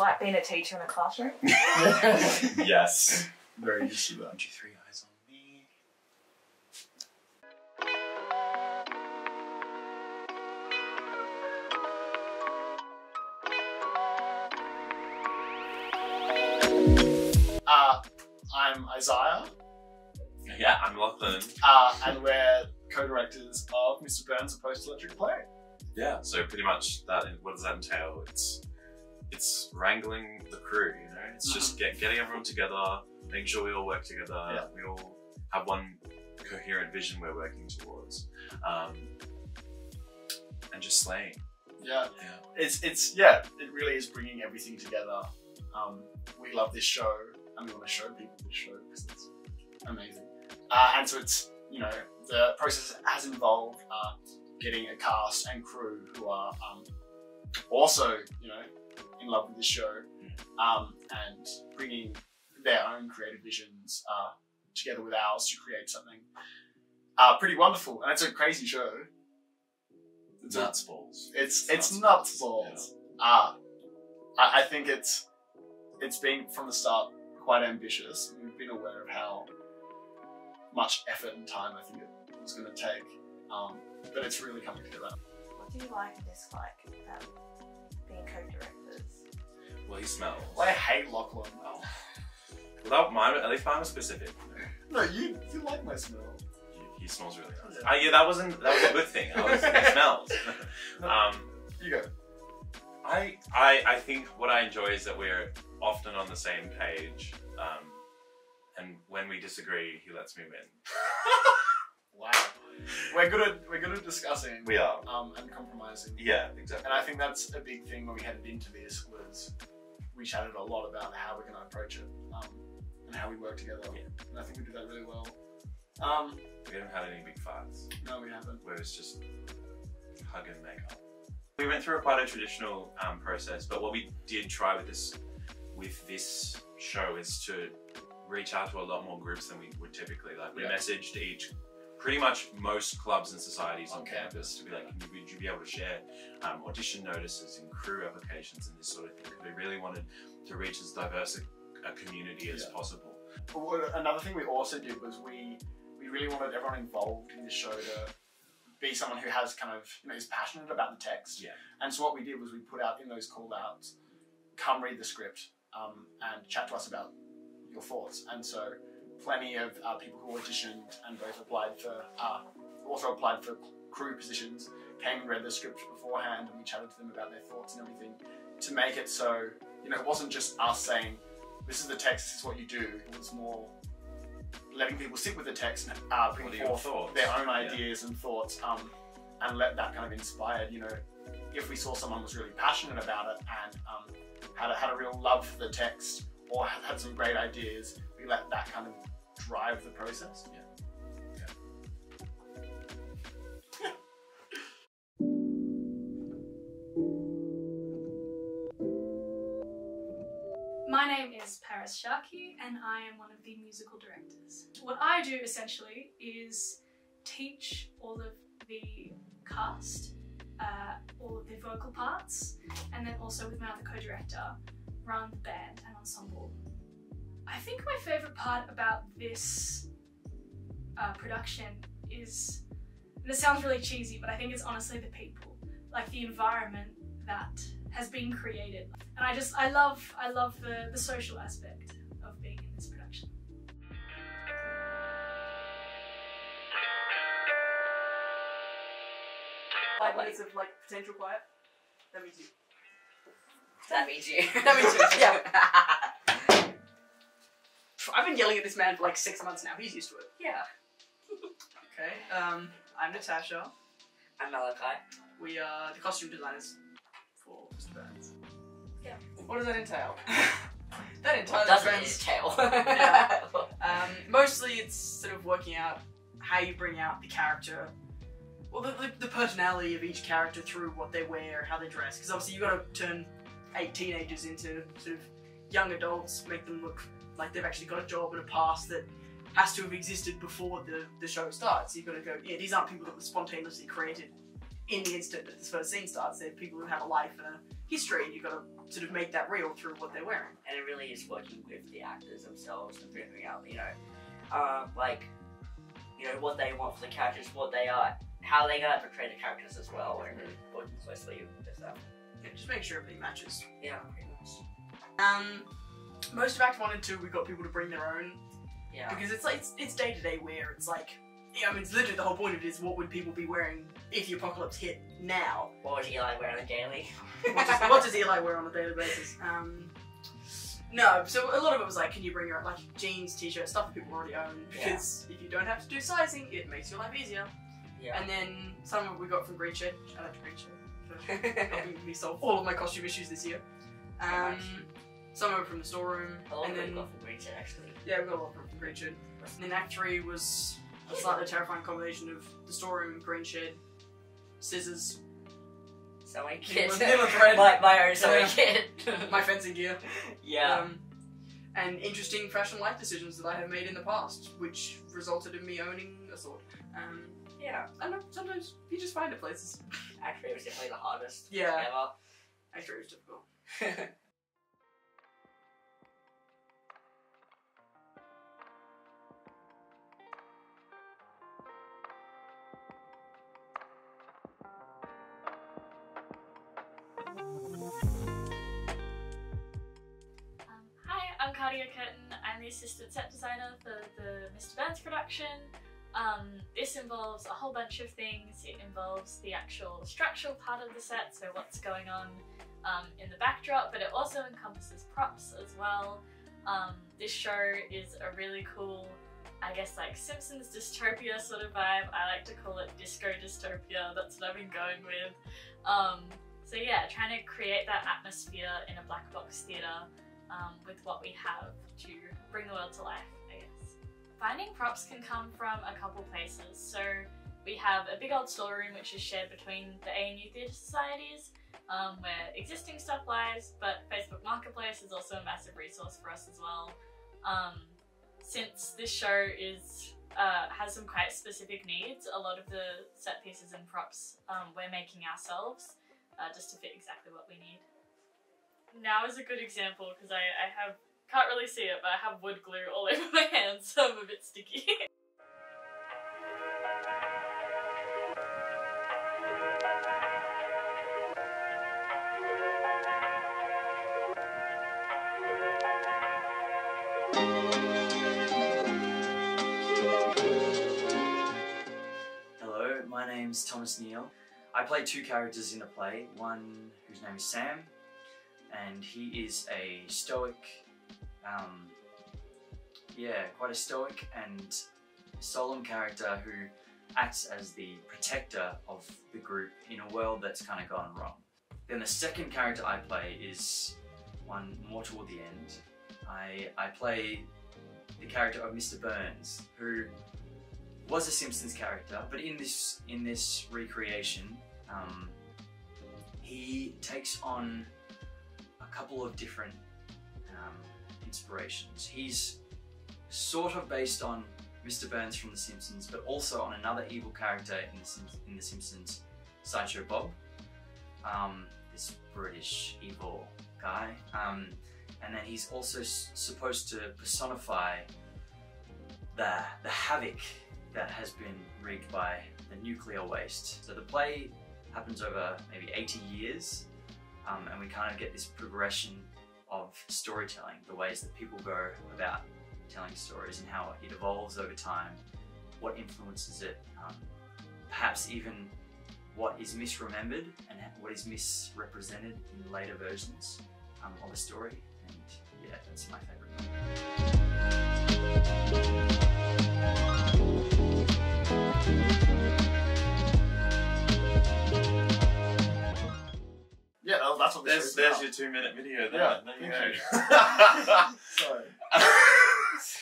like being a teacher in a classroom? Yes. Very used to that. 1, 2, 3, eyes on me. I'm Isaiah. Yeah, I'm Lachlan. And we're co-directors of Mr. Burns' A Post-Electric Play. Yeah, so pretty much that. What does that entail? It's wrangling the crew. You know, it's just getting everyone together, making sure we all work together. Yeah. We all have one coherent vision we're working towards, and just slaying. Yeah. It really is bringing everything together. We love this show, and we want to show people this show because it's amazing. And so it's, you know, the process has involved getting a cast and crew who are also, you know, in love with the show, and bringing their own creative visions together with ours to create something pretty wonderful. And it's a crazy show. It's Nuts balls. It's nuts balls. Yeah. I think it's been from the start quite ambitious. We've been aware of how much effort and time I think it was going to take, but it's really coming together. What do you like and dislike about being co-directors? Well, he smells. Well, I hate Lachlan. Oh. Well, at least mine was specific. No, you like my smell. He smells really nice. Yeah. Yeah, that was a good thing. He smells. You go. I think what I enjoy is that we're often on the same page, and when we disagree, he lets me win. Wow. We're good at discussing. We are. And compromising. Yeah, exactly. And I think that's a big thing when we headed into this was we chatted a lot about how we're going to approach it, and how we work together. Yeah. And I think we do that really well. We haven't had any big fights. No, we haven't. Where it's just hug and make up. We went through quite a traditional process, but what we did try with this show is to reach out to a lot more groups than we would typically. Like we messaged pretty much most clubs and societies on campus to be like, would you be able to share audition notices and crew applications and this sort of thing? Because we really wanted to reach as diverse a community as possible. Another thing we also did was we really wanted everyone involved in the show to be someone who has kind of, you know, is passionate about the text. Yeah. And so what we did was we put out in those call outs, come read the script, and chat to us about your thoughts. And so plenty of people who auditioned and both applied for crew positions came and read the script beforehand, and we chatted to them about their thoughts and everything to make it so, you know, it wasn't just us saying, this is the text, this is what you do. It was more letting people sit with the text and bring forth their own ideas and thoughts, and let that kind of inspire, you know, if we saw someone was really passionate about it and had a real love for the text or had some great ideas, we let that kind of drive the process. Yeah. My name is Paris Sharkey and I am one of the musical directors. What I do essentially is teach all of the cast, all of the vocal parts, and then also with my other co-director, run the band and ensemble. I think my favourite part about this production is, and it sounds really cheesy, but I think it's honestly the people, like the environment that has been created. And I love the social aspect of being in this production. Five minutes of like potential quiet. That means you. That means you. That means you. Yeah. I've been yelling at this man for like 6 months now. He's used to it. Yeah. Okay. I'm Natasha. I'm Malachi. We are the costume designers for Mr. Burns. Yeah. What does that entail? That entirely Doesn't depends. entail. Yeah. Mostly it's sort of working out how you bring out the character, well, the personality of each character through what they wear, how they dress. Because obviously you've got to turn 8 teenagers into sort of young adults, make them look like they've actually got a job and a past that has to have existed before the show starts. You've got to go, yeah, these aren't people that were spontaneously created in the instant that this first scene starts. They're people who have a life and history, and you've got to sort of make that real through what they're wearing. And it really is working with the actors themselves and figuring out, like, what they want for the characters, what they are, how they gotta portray the characters as well, and really working closely with them. Yeah, just make sure everything matches. Yeah, pretty much. Most of Act 1 and 2, we got people to bring their own, Yeah. because it's like it's day to day wear. It's like, yeah, I mean, it's literally the whole point of it is what would people be wearing if the apocalypse hit now? What would Eli wear on a daily? What does Eli wear on a daily basis? No, so a lot of it was like, can you bring your own, like, jeans, t-shirts, stuff that people already own, because if you don't have to do sizing, it makes your life easier. Yeah. And then some of it we got from Green Shed. Shout out to Green Shed for helping me solve all of my costume issues this year. Some of it from the storeroom. A lot And of it then, got from Green Shed, actually. yeah, we got a lot from Green Shed. And then Act 3 was a slightly terrifying combination of the storeroom, Green Shed, scissors, Sewing kit. Needle thread. my own sewing Yeah. kit. my fencing gear. Yeah. And interesting fashion life decisions that I have made in the past, which resulted in me owning a sword. Yeah. I don't know, sometimes you just find it places. Actually, it was definitely the hardest Yeah. ever. Actually, it was difficult. Hi, I'm Cardia Curtin. I'm the assistant set designer for the Mr. Burns production. This involves a whole bunch of things. It involves the actual structural part of the set, so what's going on in the backdrop, but it also encompasses props as well. This show is a really cool, I guess, like Simpsons dystopia sort of vibe. I like to call it disco dystopia. That's what I've been going with. So yeah, trying to create that atmosphere in a black box theatre with what we have to bring the world to life, I guess. Finding props can come from a couple places. So we have a big old storeroom which is shared between the ANU Theatre Societies, where existing stuff lies, but Facebook Marketplace is also a massive resource for us as well. Since this show is has some quite specific needs, a lot of the set pieces and props we're making ourselves just to fit exactly what we need. Now is a good example because I can't really see it, but I have wood glue all over my hands, so I'm a bit sticky. Hello, my name's Thomas Neal. I play two characters in the play, one whose name is Sam, and he is a stoic, quite a stoic and solemn character who acts as the protector of the group in a world that's kind of gone wrong. Then the second character I play is one more toward the end. I play the character of Mr. Burns, who was a Simpsons character, but in this recreation, he takes on a couple of different inspirations. He's sort of based on Mr. Burns from The Simpsons, but also on another evil character in The Simpsons, Sideshow Bob, this British evil guy. And then he's also supposed to personify the havoc that has been wreaked by the nuclear waste. So the play happens over maybe 80 years, and we kind of get this progression of storytelling, the ways that people go about telling stories and how it evolves over time, what influences it, perhaps even what is misremembered and what is misrepresented in later versions of a story. And yeah, that's my favourite. Yeah, that's what this There's is your 2-minute video there. Yeah, There you thank go. you. So,